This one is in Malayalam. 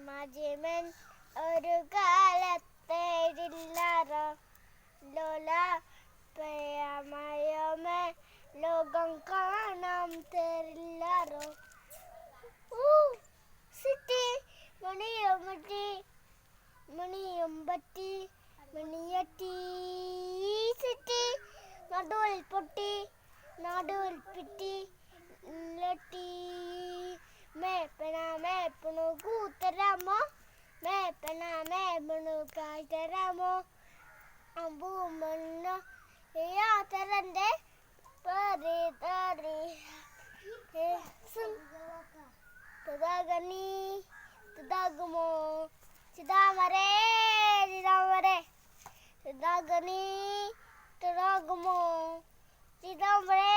മജിമൻ ഒരു കാലത്തെ ലോല പ്രയമയമേ ലോകം കാണാൻ തരില്ലാറോ സിറ്റി മണിയമ്പട്ടി മണിയമ്പട്ടി മണിയട്ടി സിറ്റി നടുവിൽ പൊട്ടി നടുവിൽ പിറ്റി ലട്ടി മേപ്പണു കൂത്തരാമോ മേപ്പണു കായ്തരാമോ അമ്പൂമണ്ണ യാത്രന്റെ പറി തറി തുതാകനി തുതാകുമോ ചിതാമരേ ചിതാമരേ തുതാകനി തുതാകുമോ ചിതാമരേ